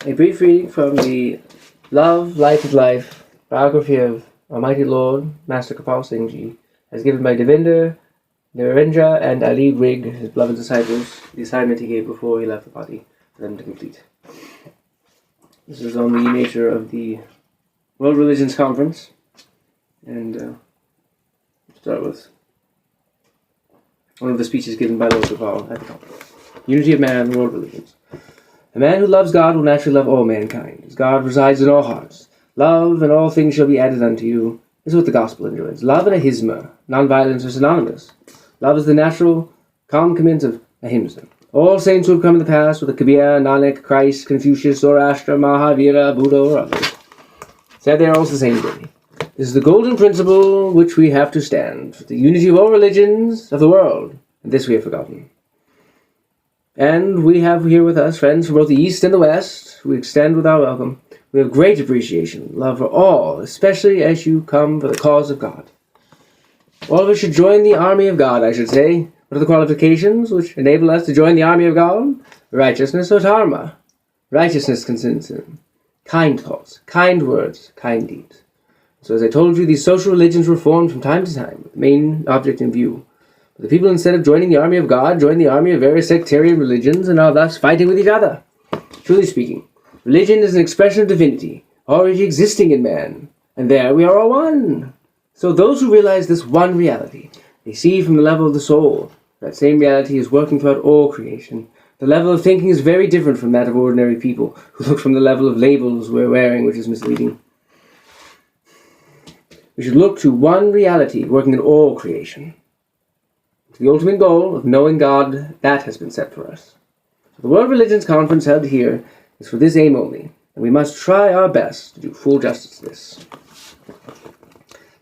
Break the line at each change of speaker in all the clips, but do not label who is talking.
A brief reading from the Love, Life of Life, biography of Almighty Lord, Master Kirpal Singh, as given by Devinder, Narendra, and Eileen Wigg, his beloved disciples, the assignment he gave before he left the body for them to complete. This is on the nature of the World Religions Conference, and we'll start with one of the speeches given by Lord Kirpal at the conference. Unity of Man, World Religions. A man who loves God will naturally love all mankind, as God resides in all hearts. Love and all things shall be added unto you. This is what the gospel enjoins. Love and ahimsa, non-violence, are synonymous. Love is the natural concomitant of ahimsa. All saints who have come in the past, whether Kabir, Nanak, Christ, Confucius, Zoroaster, Mahavira, Buddha, or others, said they are all the same thing. This is the golden principle which we have to stand, for the unity of all religions of the world, and this we have forgotten. And we have here with us friends from both the East and the West, who extend with our welcome. We have great appreciation, love for all, especially as you come for the cause of God. All of us should join the army of God, I should say. What are the qualifications which enable us to join the army of God? Righteousness or dharma. Righteousness consists in kind thoughts, kind words, kind deeds. So as I told you, these social religions were formed from time to time, with the main object in view. But the people, instead of joining the army of God, join the army of various sectarian religions and are thus fighting with each other. Truly speaking, religion is an expression of divinity, already existing in man, and there we are all one. So those who realize this one reality, they see from the level of the soul, that same reality is working throughout all creation. The level of thinking is very different from that of ordinary people, who look from the level of labels we're wearing, which is misleading. We should look to one reality working in all creation. The ultimate goal of knowing God, that has been set for us. The World Religions Conference held here is for this aim only, and we must try our best to do full justice to this.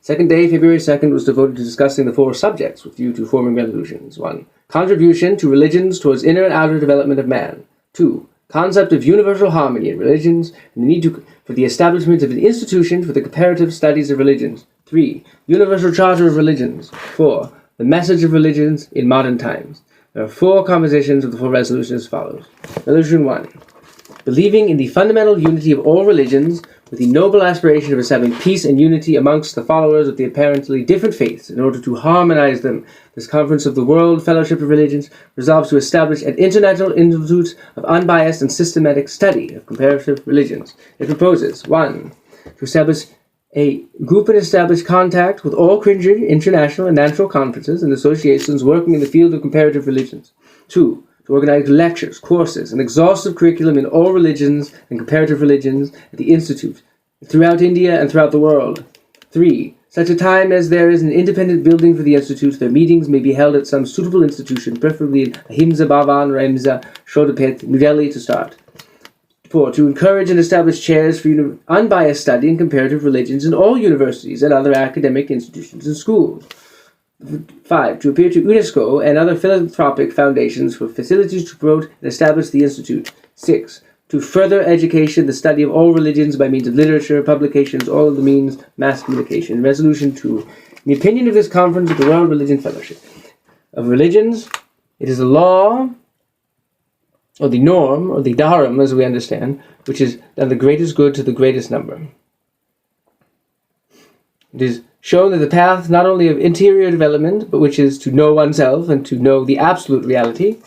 Second day, February 2nd, was devoted to discussing the 4 subjects with view to forming resolutions. 1. Contribution to religions towards inner and outer development of man. 2. Concept of universal harmony in religions and the need for the establishment of an institution for the comparative studies of religions. 3. Universal charter of religions. 4. The message of religions in modern times. There are 4 compositions of the 4 resolutions as follows. Resolution 1. Believing in the fundamental unity of all religions, with the noble aspiration of establishing peace and unity amongst the followers of the apparently different faiths in order to harmonize them, this Conference of the World Fellowship of Religions resolves to establish an international institute of unbiased and systematic study of comparative religions. It proposes 1. To establish a group and establish contact with all Christian, international, and national conferences and associations working in the field of comparative religions. 2. To organize lectures, courses, and exhaustive curriculum in all religions and comparative religions at the Institute, throughout India and throughout the world. 3. Such a time as there is an independent building for the Institute, their meetings may be held at some suitable institution, preferably in Ahimsa Bhavan or Ahimsa Shodapet, New Delhi to start. 4. To encourage and establish chairs for unbiased study in comparative religions in all universities and other academic institutions and schools. 5. To appeal to UNESCO and other philanthropic foundations for facilities to promote and establish the Institute. 6. To further education, the study of all religions by means of literature, publications, all of the means, mass communication. Resolution 2. In the opinion of this conference of the World Religion Fellowship of Religions, it is the law, or the norm, or the dharam, as we understand, which is done the greatest good to the greatest number. It is shown that the path not only of interior development, but which is to know oneself and to know the absolute reality,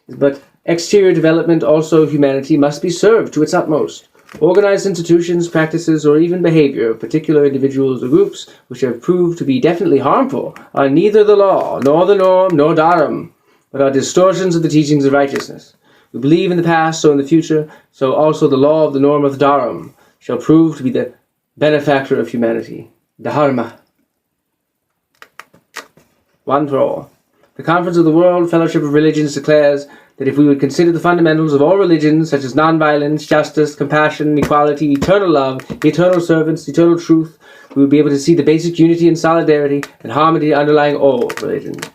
but exterior development also of humanity must be served to its utmost. Organized institutions, practices, or even behavior of particular individuals or groups which have proved to be definitely harmful are neither the law, nor the norm, nor dharam, but are distortions of the teachings of righteousness. We believe in the past, so in the future, so also the law of the norm of dharam shall prove to be the benefactor of humanity. Dharma. One for all. The Conference of the World Fellowship of Religions declares that if we would consider the fundamentals of all religions, such as nonviolence, justice, compassion, equality, eternal love, eternal servants, eternal truth, we would be able to see the basic unity and solidarity and harmony underlying all religions.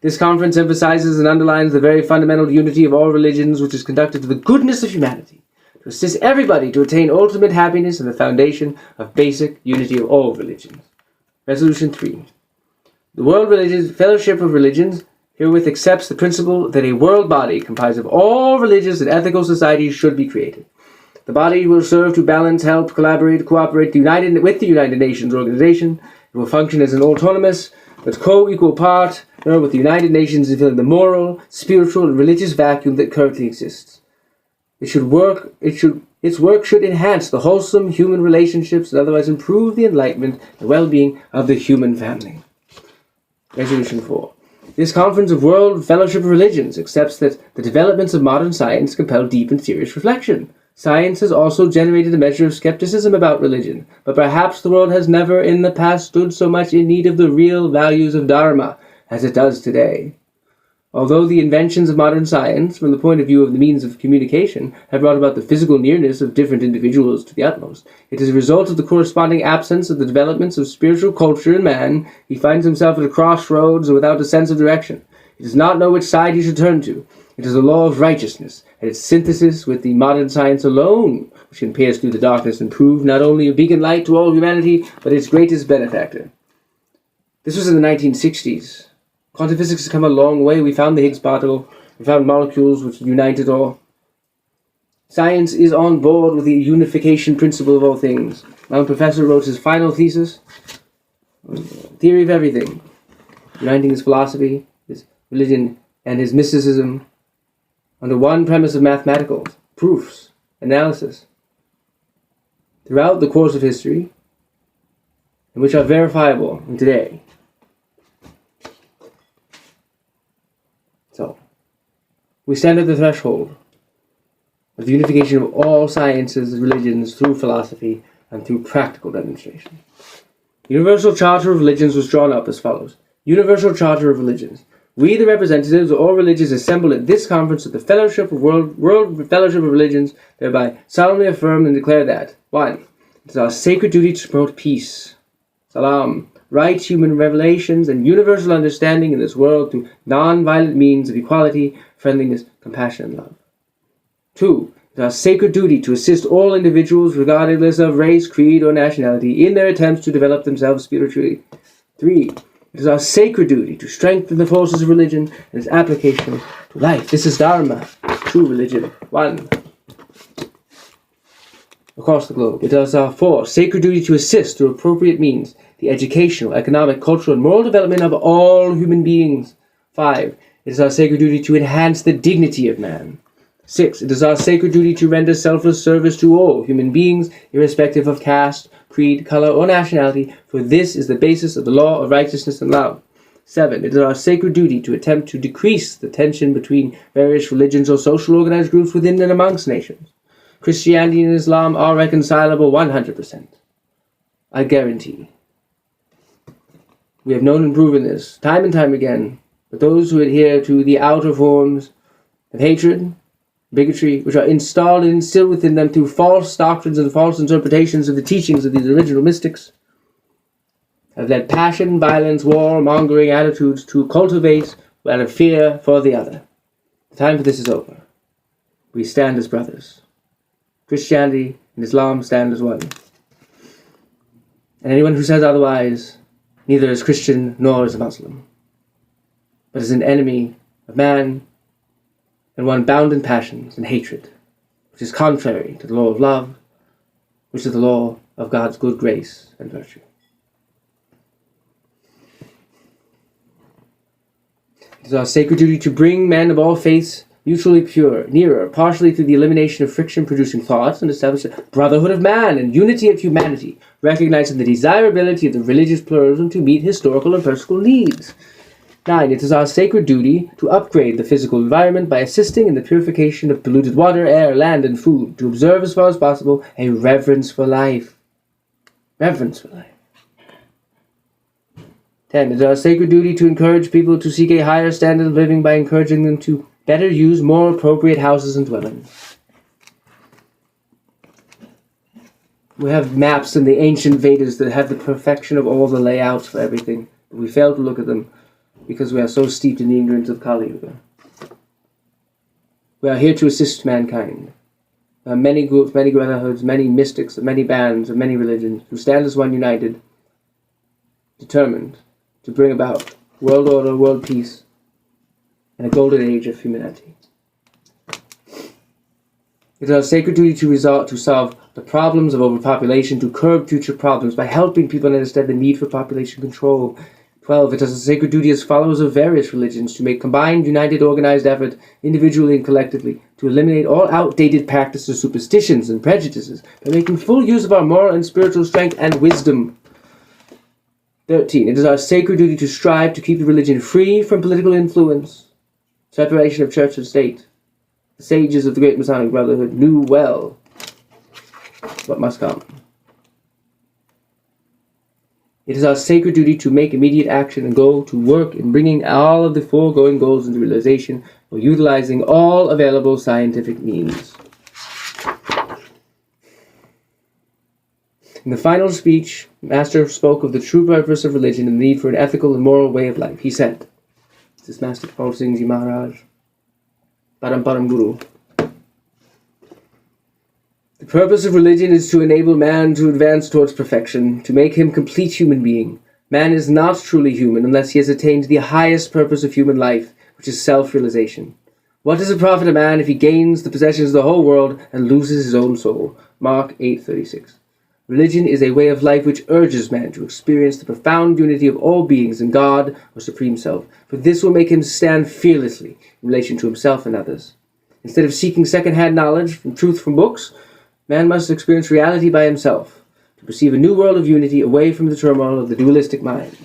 This conference emphasizes and underlines the very fundamental unity of all religions, which is conducted to the goodness of humanity, to assist everybody to attain ultimate happiness and the foundation of basic unity of all religions. Resolution 3. The World Fellowship of Religions herewith accepts the principle that a world body comprised of all religious and ethical societies should be created. The body will serve to balance, help, collaborate, cooperate with the United Nations organization. It will function as an autonomous but co-equal partner with the United Nations in filling the moral, spiritual, and religious vacuum that currently exists. Its work should enhance the wholesome human relationships and otherwise improve the enlightenment and well-being of the human family. Resolution 4. This Conference of World Fellowship of Religions accepts that the developments of modern science compel deep and serious reflection. Science has also generated a measure of skepticism about religion, but perhaps the world has never in the past stood so much in need of the real values of Dharma as it does today. Although the inventions of modern science, from the point of view of the means of communication, have brought about the physical nearness of different individuals to the utmost, it is a result of the corresponding absence of the developments of spiritual culture in man. He finds himself at a crossroads and without a sense of direction. He does not know which side he should turn to. It is the law of righteousness, and its synthesis with the modern science alone, which can pierce through the darkness and prove not only a beacon light to all humanity, but its greatest benefactor. This was in the 1960s. Quantum physics has come a long way. We found the Higgs particle. We found molecules which unite it all. Science is on board with the unification principle of all things. My own professor wrote his final thesis, Theory of Everything, uniting his philosophy, his religion, and his mysticism under one premise of mathematical proofs, analysis, throughout the course of history, and which are verifiable in today. So, we stand at the threshold of the unification of all sciences and religions through philosophy and through practical demonstration. The Universal Charter of Religions was drawn up as follows. Universal Charter of Religions. We, the representatives of all religions assembled at this conference of the Fellowship of World Fellowship of Religions, thereby solemnly affirm and declare that 1. It is our sacred duty to promote peace, salam, right human revelations, and universal understanding in this world through non-violent means of equality, friendliness, compassion, and love. 2. It is our sacred duty to assist all individuals, regardless of race, creed, or nationality, in their attempts to develop themselves spiritually. 3. It is our sacred duty to strengthen the forces of religion and its application to life. This is Dharma, true religion. 1. Across the globe. It is our 4. Sacred duty to assist through appropriate means the educational, economic, cultural, and moral development of all human beings. 5. It is our sacred duty to enhance the dignity of man. 6. It is our sacred duty to render selfless service to all human beings, irrespective of caste, creed, color, or nationality, for this is the basis of the law of righteousness and love. 7. It is our sacred duty to attempt to decrease the tension between various religions or social organized groups within and amongst nations. Christianity and Islam are reconcilable 100%. I guarantee. We have known and proven this time and time again, but those who adhere to the outer forms of hatred, bigotry, which are installed and instilled within them through false doctrines and false interpretations of the teachings of these original mystics, have led passion, violence, war, mongering attitudes to cultivate out of fear for the other. The time for this is over. We stand as brothers. Christianity and Islam stand as one. And anyone who says otherwise, neither is Christian nor is a Muslim, but is an enemy of man and one bound in passions and hatred, which is contrary to the law of love, which is the law of God's good grace and virtue. It is our sacred duty to bring men of all faiths mutually pure, nearer, partially through the elimination of friction-producing thoughts, and establish a brotherhood of man and unity of humanity, recognizing the desirability of the religious pluralism to meet historical and personal needs. 9. It is our sacred duty to upgrade the physical environment by assisting in the purification of polluted water, air, land, and food, to observe as far as possible a reverence for life. Reverence for life. 10. It is our sacred duty to encourage people to seek a higher standard of living by encouraging them to better use more appropriate houses and dwellings. We have maps in the ancient Vedas that have the perfection of all the layouts for everything, but we fail to look at them because we are so steeped in the ignorance of Kali Yuga. We are here to assist mankind. There are many groups, many brotherhoods, many mystics, many bands of many religions who stand as one united, determined to bring about world order, world peace, and a golden age of humanity. It is our sacred duty to solve the problems of overpopulation, to curb future problems by helping people understand the need for population control. 12. It is a sacred duty as followers of various religions to make combined, united, organized effort, individually and collectively, to eliminate all outdated practices, superstitions, and prejudices by making full use of our moral and spiritual strength and wisdom. 13. It is our sacred duty to strive to keep the religion free from political influence, separation of church and state. The sages of the Great Masonic Brotherhood knew well what must come. It is our sacred duty to make immediate action and go to work in bringing all of the foregoing goals into realization while utilizing all available scientific means. In the final speech, Master spoke of the true purpose of religion and the need for an ethical and moral way of life. He said, this is Master Kirpal Singh Ji Maharaj, Param Guru. The purpose of religion is to enable man to advance towards perfection, to make him a complete human being. Man is not truly human unless he has attained the highest purpose of human life, which is self-realization. What does it profit a man if he gains the possessions of the whole world and loses his own soul? Mark 8:36. Religion is a way of life which urges man to experience the profound unity of all beings in God or Supreme Self, for this will make him stand fearlessly in relation to himself and others. Instead of seeking second-hand knowledge and truth from books, man must experience reality by himself, to perceive a new world of unity away from the turmoil of the dualistic mind.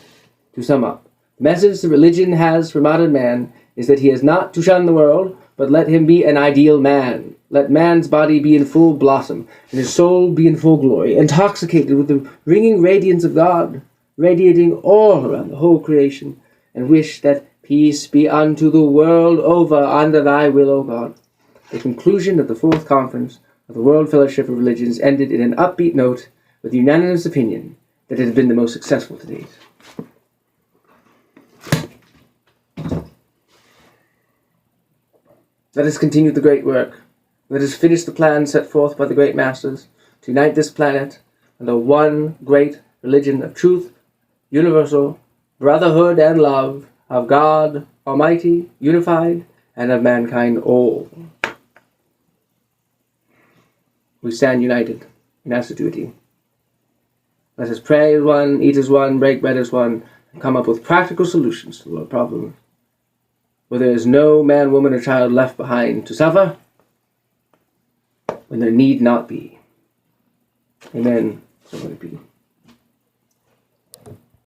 To sum up, the message that religion has for modern man is that he is not to shun the world, but let him be an ideal man. Let man's body be in full blossom, and his soul be in full glory, intoxicated with the ringing radiance of God, radiating all around the whole creation, and wish that peace be unto the world over under thy will, O God. The conclusion of the fourth conference of the World Fellowship of Religions ended in an upbeat note with the unanimous opinion that it had been the most successful to date. Let us continue the great work. Let us finish the plan set forth by the great masters to unite this planet under one great religion of truth, universal, brotherhood and love, of God Almighty, unified, and of mankind all. We stand united in assiduity. Let us pray as one, eat as one, break bread as one, and come up with practical solutions to our problems, where there is no man, woman, or child left behind to suffer, when there need not be. Amen. So let it be.